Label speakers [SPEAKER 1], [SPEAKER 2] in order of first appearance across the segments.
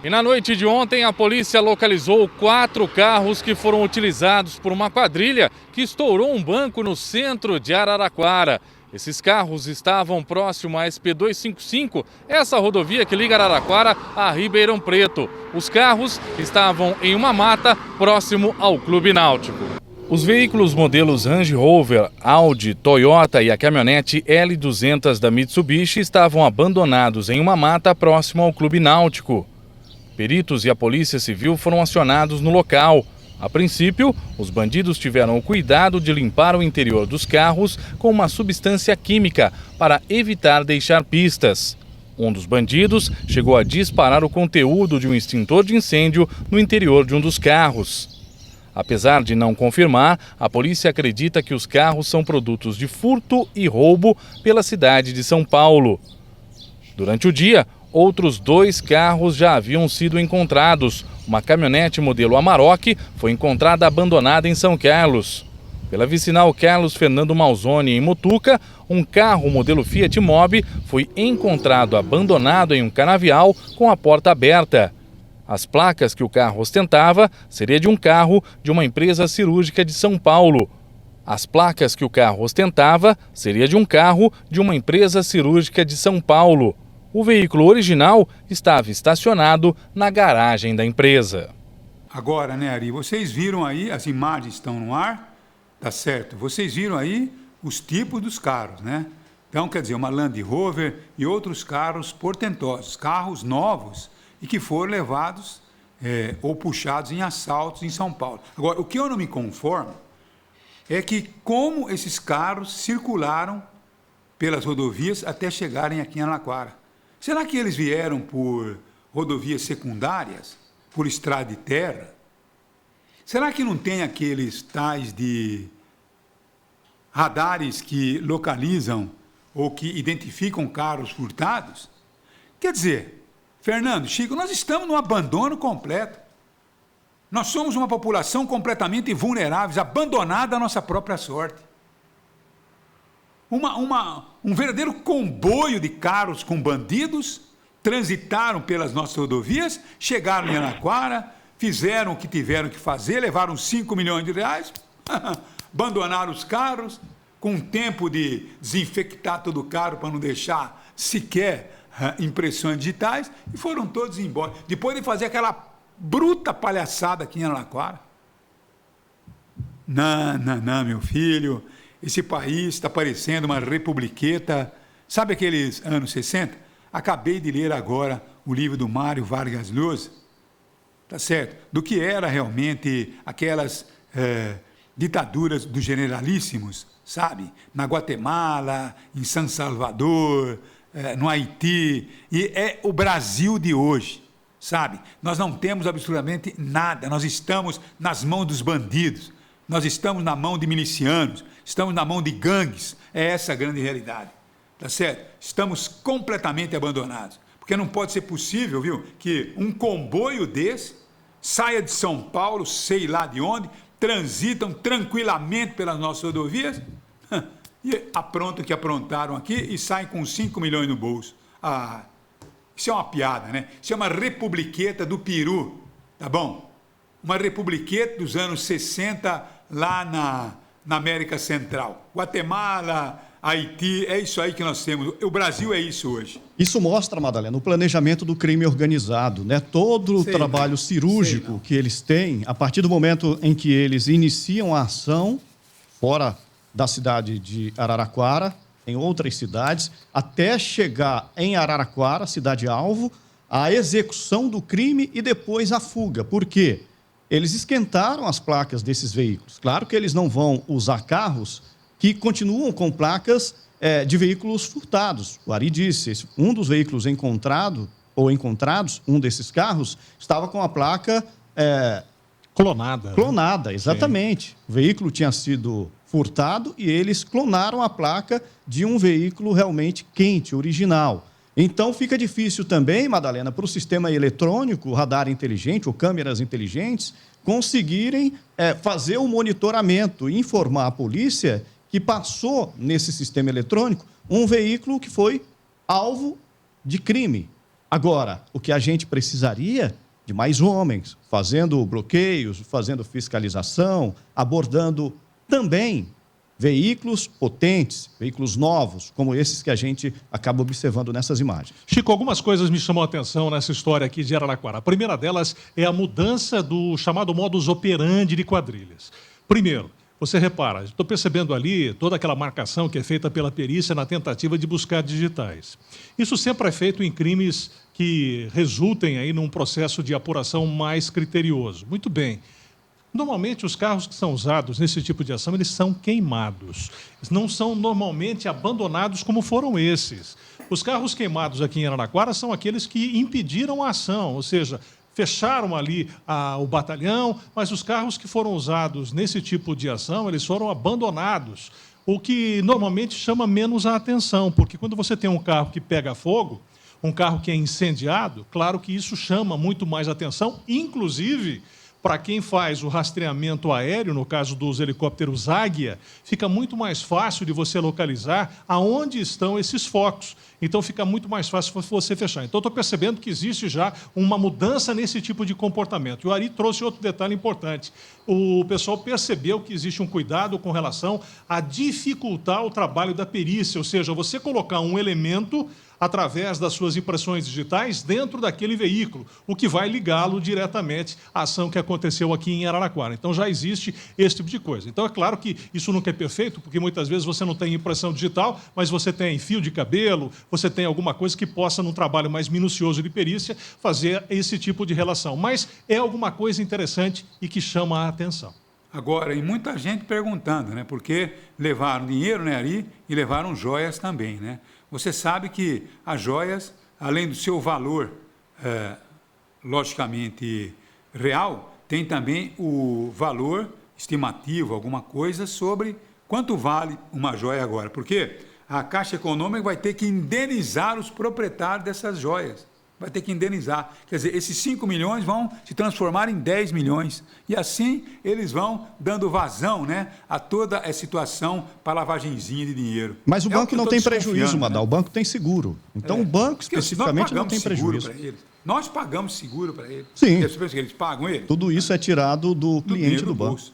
[SPEAKER 1] E na noite de ontem, a polícia localizou 4 carros que foram utilizados por uma quadrilha que estourou um banco no centro de Araraquara. Esses carros estavam próximo à SP-255, essa rodovia que liga Araraquara a Ribeirão Preto. Os carros estavam em uma mata próximo ao Clube Náutico. Os veículos modelos Range Rover, Audi, Toyota e a caminhonete L200 da Mitsubishi estavam abandonados em uma mata próximo ao Clube Náutico. Peritos e a Polícia Civil foram acionados no local. A princípio, os bandidos tiveram o cuidado de limpar o interior dos carros com uma substância química para evitar deixar pistas. Um dos bandidos chegou a disparar o conteúdo de um extintor de incêndio no interior de um dos carros. Apesar de não confirmar, a polícia acredita que os carros são produtos de furto e roubo pela cidade de São Paulo. Durante o dia, outros 2 carros já haviam sido encontrados. Uma caminhonete modelo Amarok foi encontrada abandonada em São Carlos. Pela vicinal Carlos Fernando Malzone, em Mutuca, um carro modelo Fiat Mobi foi encontrado abandonado em um canavial com a porta aberta. As placas que o carro ostentava seria de um carro de uma empresa cirúrgica de São Paulo. As placas que o carro ostentava seria de um carro de uma empresa cirúrgica de São Paulo. O veículo original estava estacionado na garagem da empresa.
[SPEAKER 2] Agora, né, Ari, vocês viram aí, as imagens estão no ar, tá certo? Vocês viram aí os tipos dos carros, né? Então, quer dizer, uma Land Rover e outros carros portentosos, carros novos e que foram levados ou puxados em assaltos em São Paulo. Agora, o que eu não me conformo é que como esses carros circularam pelas rodovias até chegarem aqui em Araraquara. Será que eles vieram por rodovias secundárias, por estrada de terra? Será que não tem aqueles tais de radares que localizam ou que identificam carros furtados? Quer dizer, Fernando, Chico, nós estamos num abandono completo. Nós somos uma população completamente vulnerável, abandonada à nossa própria sorte. Um verdadeiro comboio de carros com bandidos transitaram pelas nossas rodovias, chegaram em Araraquara, fizeram o que tiveram que fazer, levaram 5 milhões de reais, abandonaram os carros, com tempo de desinfectar todo o carro para não deixar sequer impressões digitais, e foram todos embora. Depois de fazer aquela bruta palhaçada aqui em Araraquara. Não, meu filho. Esse país está parecendo uma republiqueta. Sabe aqueles anos 60? Acabei de ler agora o livro do Mário Vargas Llosa, tá certo? Do que era realmente aquelas ditaduras dos generalíssimos, sabe? Na Guatemala, em San Salvador, no Haiti. E é o Brasil de hoje, sabe? Nós não temos absolutamente nada. Nós estamos nas mãos dos bandidos. Nós estamos na mão de milicianos, estamos na mão de gangues, é essa a grande realidade, tá certo? Estamos completamente abandonados, porque não pode ser possível, viu, que um comboio desse saia de São Paulo, sei lá de onde, transitam tranquilamente pelas nossas rodovias e aprontam o que aprontaram aqui e saem com 5 milhões no bolso. Isso é uma piada, né? Isso é uma republiqueta do Peru, tá bom? Uma republiqueta dos anos 60 lá na América Central. Guatemala, Haiti, é isso aí que nós temos. O Brasil é isso hoje.
[SPEAKER 3] Isso mostra, Madalena, o planejamento do crime organizado, né? Todo o trabalho cirúrgico que eles têm, a partir do momento em que eles iniciam a ação, fora da cidade de Araraquara, em outras cidades, até chegar em Araraquara, cidade-alvo, a execução do crime e depois a fuga. Por quê? Eles esquentaram as placas desses veículos. Claro que eles não vão usar carros que continuam com placas de veículos furtados. O Ari disse, um dos veículos encontrados, um desses carros, estava com a placa...
[SPEAKER 4] Clonada.
[SPEAKER 3] Clonada, exatamente. Sim. O veículo tinha sido furtado e eles clonaram a placa de um veículo realmente quente, original. Então, fica difícil também, Madalena, para o sistema eletrônico, radar inteligente ou câmeras inteligentes, conseguirem fazer o monitoramento e informar a polícia que passou nesse sistema eletrônico um veículo que foi alvo de crime. Agora, o que a gente precisaria de mais homens, fazendo bloqueios, fazendo fiscalização, abordando também veículos potentes, veículos novos, como esses que a gente acaba observando nessas imagens.
[SPEAKER 4] Chico, algumas coisas me chamam a atenção nessa história aqui de Araraquara. A primeira delas é a mudança do chamado modus operandi de quadrilhas. Primeiro, você repara, estou percebendo ali toda aquela marcação que é feita pela perícia na tentativa de buscar digitais. Isso sempre é feito em crimes que resultem aí num processo de apuração mais criterioso. Muito bem. Normalmente, os carros que são usados nesse tipo de ação, eles são queimados. Não são normalmente abandonados como foram esses. Os carros queimados aqui em Araraquara são aqueles que impediram a ação, ou seja, fecharam ali o batalhão, mas os carros que foram usados nesse tipo de ação, eles foram abandonados, o que normalmente chama menos a atenção, porque quando você tem um carro que pega fogo, um carro que é incendiado, claro que isso chama muito mais atenção, inclusive para quem faz o rastreamento aéreo, no caso dos helicópteros Águia, fica muito mais fácil de você localizar aonde estão esses focos. Então, fica muito mais fácil você fechar. Então, estou percebendo que existe já uma mudança nesse tipo de comportamento. E o Ari trouxe outro detalhe importante. O pessoal percebeu que existe um cuidado com relação a dificultar o trabalho da perícia, ou seja, você colocar um elemento através das suas impressões digitais dentro daquele veículo, o que vai ligá-lo diretamente à ação que aconteceu aqui em Araraquara. Então, já existe esse tipo de coisa. Então, é claro que isso nunca é perfeito, porque muitas vezes você não tem impressão digital, mas você tem fio de cabelo, você tem alguma coisa que possa, num trabalho mais minucioso de perícia, fazer esse tipo de relação. Mas é alguma coisa interessante e que chama a atenção.
[SPEAKER 2] Agora, e muita gente perguntando, né? Porque levaram dinheiro, né, Ari, e levaram joias também, né? Você sabe que as joias, além do seu valor, logicamente, real, tem também o valor estimativo, alguma coisa sobre quanto vale uma joia agora. Porque a Caixa Econômica vai ter que indenizar os proprietários dessas joias. Vai ter que indenizar. Quer dizer, esses 5 milhões vão se transformar em 10 milhões. E assim eles vão dando vazão, né, a toda a situação para lavagenzinha de dinheiro.
[SPEAKER 3] Mas o banco não tem prejuízo, Madal. O banco tem seguro. Então o banco especificamente não tem prejuízo.
[SPEAKER 2] Nós pagamos seguro para eles.
[SPEAKER 3] Sim.
[SPEAKER 2] Eles pagam ele?
[SPEAKER 3] Tudo isso é tirado do cliente do banco.
[SPEAKER 2] Bolso.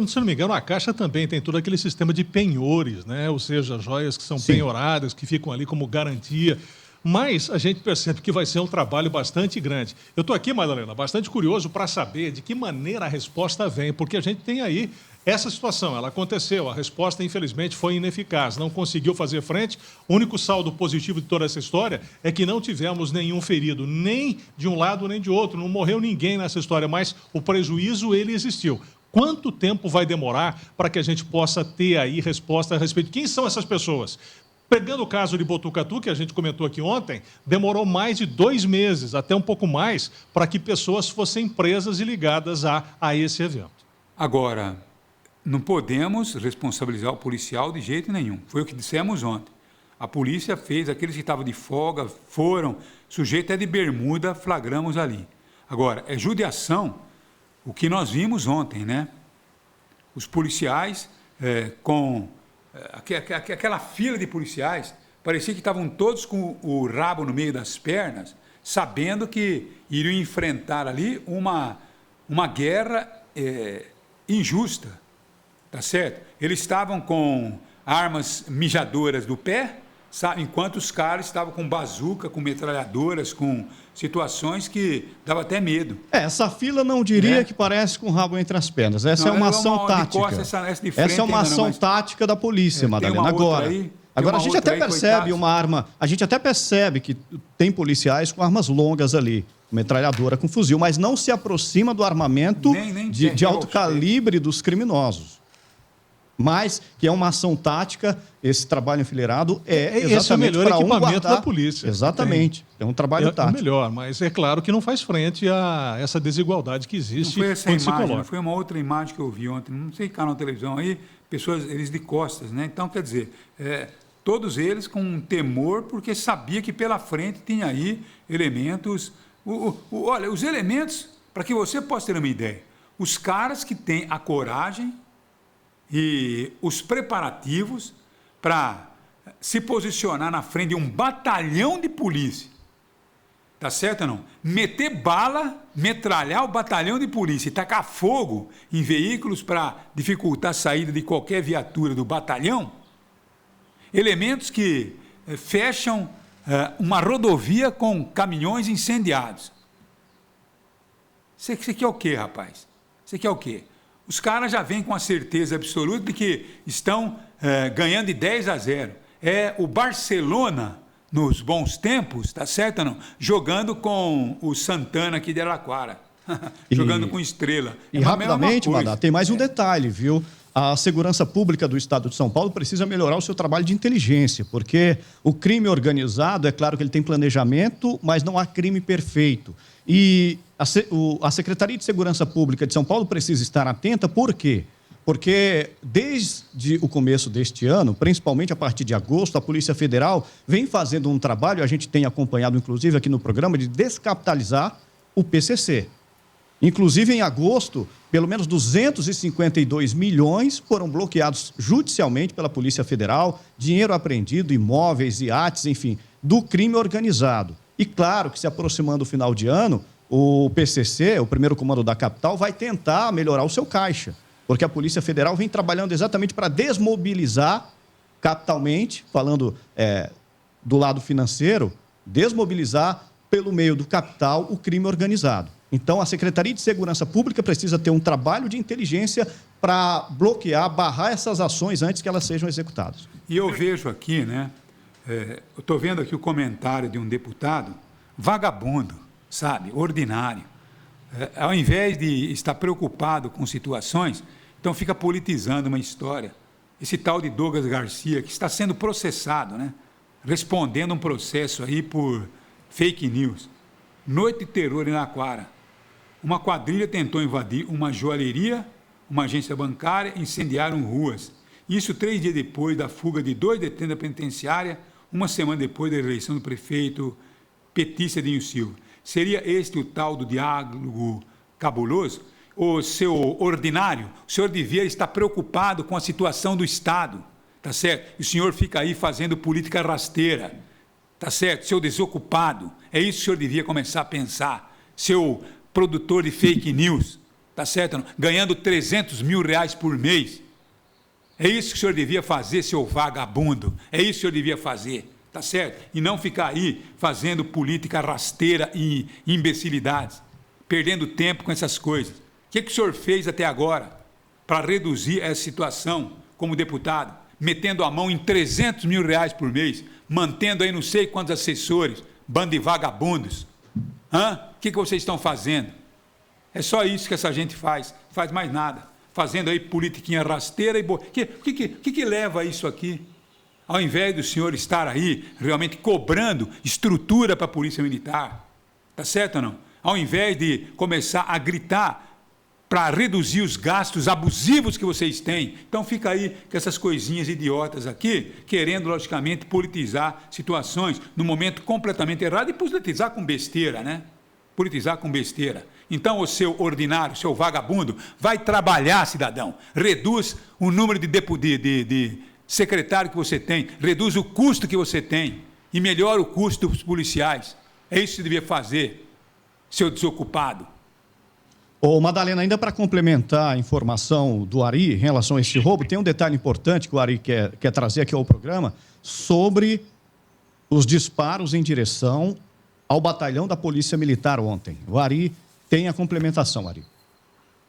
[SPEAKER 4] Se não me engano, a Caixa também tem todo aquele sistema de penhores, né? Ou seja, joias que são penhoradas, que ficam ali como garantia. Mas a gente percebe que vai ser um trabalho bastante grande. Eu estou aqui, Madalena, bastante curioso para saber de que maneira a resposta vem, porque a gente tem aí essa situação, ela aconteceu, a resposta infelizmente foi ineficaz, não conseguiu fazer frente. O único saldo positivo de toda essa história é que não tivemos nenhum ferido, nem de um lado nem de outro, não morreu ninguém nessa história, mas o prejuízo ele existiu. Quanto tempo vai demorar para que a gente possa ter aí resposta a respeito de quem são essas pessoas? Pegando o caso de Botucatu, que a gente comentou aqui ontem, demorou mais de 2 meses, até um pouco mais, para que pessoas fossem presas e ligadas a esse evento.
[SPEAKER 2] Agora, não podemos responsabilizar o policial de jeito nenhum. Foi o que dissemos ontem. A polícia fez, aqueles que estavam de folga, foram, sujeito é de bermuda, flagramos ali. Agora, é judiação o que nós vimos ontem, né? Os policiais com... aquela fila de policiais, parecia que estavam todos com o rabo no meio das pernas, sabendo que iriam enfrentar ali uma guerra injusta, tá certo? Eles estavam com armas mijadoras do pé, sabe? Enquanto os caras estavam com bazuca, com metralhadoras, com situações que dava até medo.
[SPEAKER 3] Essa fila não diria que parece com o rabo entre as pernas. Essa é uma ação tática. Essa é uma ação tática da polícia, Madalena. Agora a gente até percebe uma arma, a gente até percebe que tem policiais com armas longas ali, metralhadora com fuzil, mas não se aproxima do armamento de alto calibre dos criminosos. Mas que é uma ação tática, esse trabalho enfileirado
[SPEAKER 4] esse é o melhor equipamento da polícia.
[SPEAKER 3] Exatamente, é um trabalho tático.
[SPEAKER 4] É o melhor, mas é claro que não faz frente a essa desigualdade que existe.
[SPEAKER 2] Não foi essa imagem, não foi uma outra imagem que eu vi ontem, não sei, canal de televisão aí, pessoas, eles de costas, né? Então, quer dizer, todos eles com um temor, porque sabia que pela frente tinha aí elementos... olha, os elementos, para que você possa ter uma ideia, os caras que têm a coragem e os preparativos para se posicionar na frente de um batalhão de polícia, tá certo ou não? Meter bala, metralhar o batalhão de polícia e tacar fogo em veículos para dificultar a saída de qualquer viatura do batalhão, elementos que fecham uma rodovia com caminhões incendiados. Você quer o quê, rapaz? Você quer o quê? Os caras já vêm com a certeza absoluta de que estão ganhando de 10-0. É o Barcelona, nos bons tempos, tá certo ou não? Jogando com o Santana aqui de Araraquara. Jogando com Estrela.
[SPEAKER 3] E rapidamente, Madá, tem mais um detalhe, viu? A segurança pública do Estado de São Paulo precisa melhorar o seu trabalho de inteligência, porque o crime organizado, é claro que ele tem planejamento, mas não há crime perfeito. E a Secretaria de Segurança Pública de São Paulo precisa estar atenta, por quê? Porque desde o começo deste ano, principalmente a partir de agosto, a Polícia Federal vem fazendo um trabalho, a gente tem acompanhado inclusive aqui no programa, de descapitalizar o PCC. Inclusive, em agosto, pelo menos 252 milhões foram bloqueados judicialmente pela Polícia Federal, dinheiro apreendido, imóveis, iates, enfim, do crime organizado. E claro que se aproximando do final de ano, o PCC, o primeiro comando da capital, vai tentar melhorar o seu caixa, porque a Polícia Federal vem trabalhando exatamente para desmobilizar capitalmente, falando do lado financeiro, desmobilizar pelo meio do capital o crime organizado. Então, a Secretaria de Segurança Pública precisa ter um trabalho de inteligência para bloquear, barrar essas ações antes que elas sejam executadas.
[SPEAKER 2] E eu vejo aqui, né? Eu estou vendo aqui o comentário de um deputado, vagabundo, sabe, ordinário. Ao invés de estar preocupado com situações, então fica politizando uma história. Esse tal de Douglas Garcia, que está sendo processado, né? Respondendo um processo aí por fake news. Noite de terror em Araraquara. Uma quadrilha tentou invadir uma joalheria, uma agência bancária, incendiaram ruas. Isso 3 dias depois da fuga de 2 detentos da penitenciária, uma semana depois da eleição do prefeito petista Dinho Silva. Seria este o tal do diálogo cabuloso? O seu ordinário, o senhor devia estar preocupado com a situação do Estado, tá certo? E o senhor fica aí fazendo política rasteira, tá certo? Seu desocupado, é isso que o senhor devia começar a pensar. Seu produtor de fake news, tá certo? Ganhando 300 mil reais por mês. É isso que o senhor devia fazer, seu vagabundo. É isso que o senhor devia fazer, tá certo? E não ficar aí fazendo política rasteira e imbecilidades, perdendo tempo com essas coisas. O que o senhor fez até agora para reduzir essa situação como deputado? Metendo a mão em 300 mil reais por mês, mantendo aí não sei quantos assessores, bando de vagabundos. O que vocês estão fazendo? É só isso que essa gente faz mais nada. Fazendo aí politiquinha rasteira e boa. O que leva a isso aqui? Ao invés do senhor estar aí realmente cobrando estrutura para a Polícia Militar, tá certo ou não? Ao invés de começar a gritar para reduzir os gastos abusivos que vocês têm. Então fica aí com essas coisinhas idiotas aqui, querendo, logicamente, politizar situações no momento completamente errado e politizar com besteira, né? Politizar com besteira. Então, o seu ordinário, o seu vagabundo, vai trabalhar, cidadão. Reduz o número de secretário que você tem, reduz o custo que você tem e melhora o custo dos policiais. É isso que você devia fazer, seu desocupado.
[SPEAKER 3] Ô, Madalena, ainda para complementar a informação do Ari em relação a esse roubo, tem um detalhe importante que o Ari quer trazer aqui ao programa sobre os disparos em direção ao batalhão da Polícia Militar ontem. O Ari tem a complementação, Ari.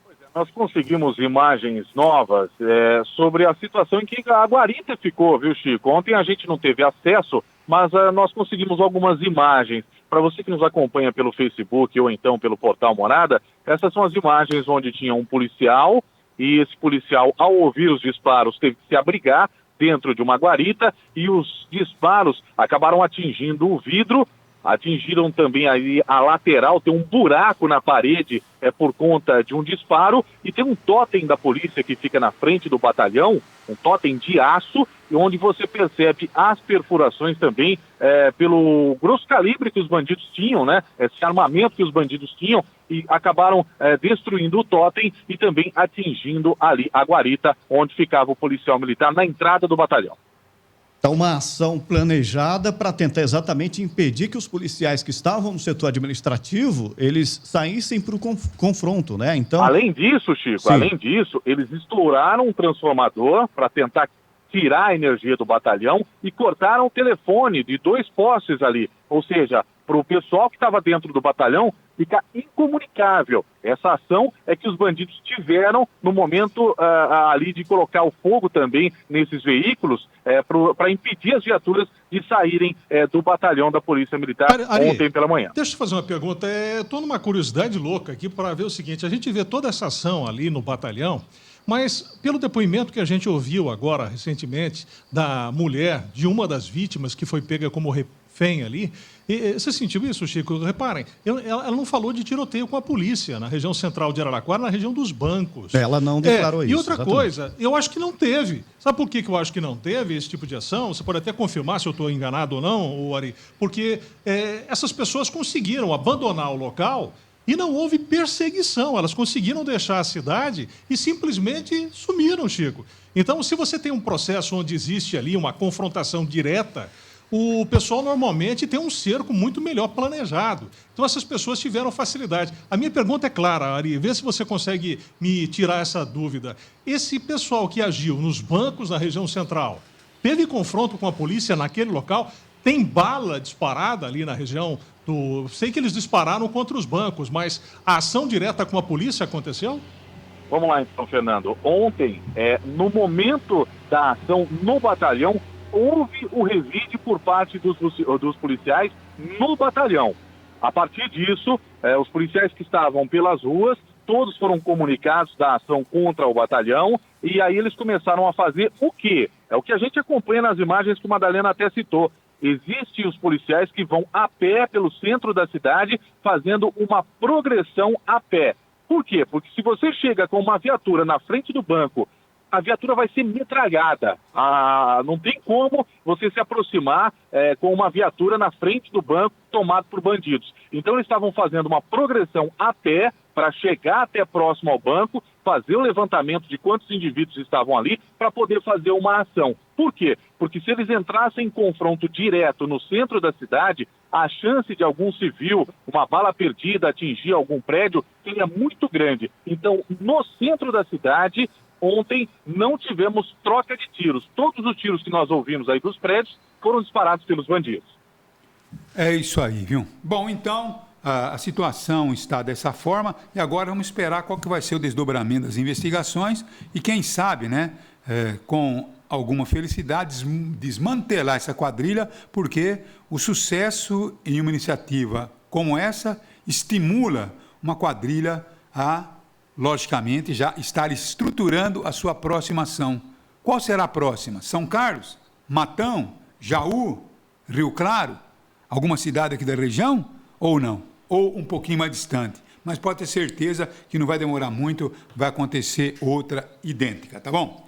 [SPEAKER 5] Pois é, nós conseguimos imagens novas sobre a situação em que a guarita ficou, viu, Chico? Ontem a gente não teve acesso, mas nós conseguimos algumas imagens. Para você que nos acompanha pelo Facebook ou então pelo portal Morada, essas são as imagens onde tinha um policial e esse policial, ao ouvir os disparos, teve que se abrigar dentro de uma guarita e os disparos acabaram atingindo o vidro, atingiram também aí a lateral, tem um buraco na parede por conta de um disparo e tem um totem da polícia que fica na frente do batalhão, um totem de aço, onde você percebe as perfurações também pelo grosso calibre que os bandidos tinham, né? Esse armamento que os bandidos tinham e acabaram destruindo o totem e também atingindo ali a guarita onde ficava o policial militar na entrada do batalhão.
[SPEAKER 3] Então, uma ação planejada para tentar exatamente impedir que os policiais que estavam no setor administrativo, eles saíssem para o confronto, né? Então,
[SPEAKER 5] além disso, Chico,
[SPEAKER 3] sim.
[SPEAKER 5] além disso, eles estouraram um transformador para tentar tirar a energia do batalhão e cortaram o telefone de 2 postes ali. Ou seja, para o pessoal que estava dentro do batalhão ficar incomunicável. Essa ação é que os bandidos tiveram no momento ali de colocar o fogo também nesses veículos para impedir as viaturas de saírem do batalhão da Polícia Militar ontem pela manhã.
[SPEAKER 4] Deixa eu fazer uma pergunta. Estou numa curiosidade louca aqui para ver o seguinte. A gente vê toda essa ação ali no batalhão, mas pelo depoimento que a gente ouviu agora, recentemente, da mulher de uma das vítimas que foi pega como refém ali, você sentiu isso, Chico? Reparem, ela não falou de tiroteio com a polícia na região central de Araraquara, na região dos bancos.
[SPEAKER 3] Ela não declarou isso.
[SPEAKER 4] E outra coisa, eu acho que não teve. Sabe por que eu acho que não teve esse tipo de ação? Você pode até confirmar se eu estou enganado ou não, Ari, porque essas pessoas conseguiram abandonar o local e não houve perseguição. Elas conseguiram deixar a cidade e simplesmente sumiram, Chico. Então, se você tem um processo onde existe ali uma confrontação direta, o pessoal normalmente tem um cerco muito melhor planejado. Então, essas pessoas tiveram facilidade. A minha pergunta é clara, Ari, vê se você consegue me tirar essa dúvida. Esse pessoal que agiu nos bancos na região central, teve confronto com a polícia naquele local? Tem bala disparada ali na região do... Sei que eles dispararam contra os bancos, mas a ação direta com a polícia aconteceu?
[SPEAKER 5] Vamos lá, então, Fernando. Ontem, no momento da ação no batalhão, houve o revide por parte dos policiais no batalhão. A partir disso, os policiais que estavam pelas ruas, todos foram comunicados da ação contra o batalhão, e aí eles começaram a fazer o quê? É o que a gente acompanha nas imagens que o Madalena até citou. Existem os policiais que vão a pé pelo centro da cidade, fazendo uma progressão a pé. Por quê? Porque se você chega com uma viatura na frente do banco, a viatura vai ser metralhada. Não tem como você se aproximar com uma viatura na frente do banco tomado por bandidos. Então eles estavam fazendo uma progressão a pé para chegar até próximo ao banco, fazer o levantamento de quantos indivíduos estavam ali para poder fazer uma ação. Por quê? Porque se eles entrassem em confronto direto no centro da cidade, a chance de algum civil, uma bala perdida, atingir algum prédio, seria muito grande. Então, no centro da cidade, ontem não tivemos troca de tiros. Todos os tiros que nós ouvimos aí dos prédios foram disparados pelos bandidos.
[SPEAKER 2] É isso aí, viu? Bom, então, a situação está dessa forma e agora vamos esperar qual que vai ser o desdobramento das investigações e quem sabe, né, com alguma felicidade, desmantelar essa quadrilha, porque o sucesso em uma iniciativa como essa estimula uma quadrilha a, logicamente, já estar estruturando a sua próxima ação. Qual será a próxima? São Carlos? Matão? Jaú? Rio Claro? Alguma cidade aqui da região? Ou não? Ou um pouquinho mais distante? Mas pode ter certeza que não vai demorar muito, vai acontecer outra idêntica, tá bom?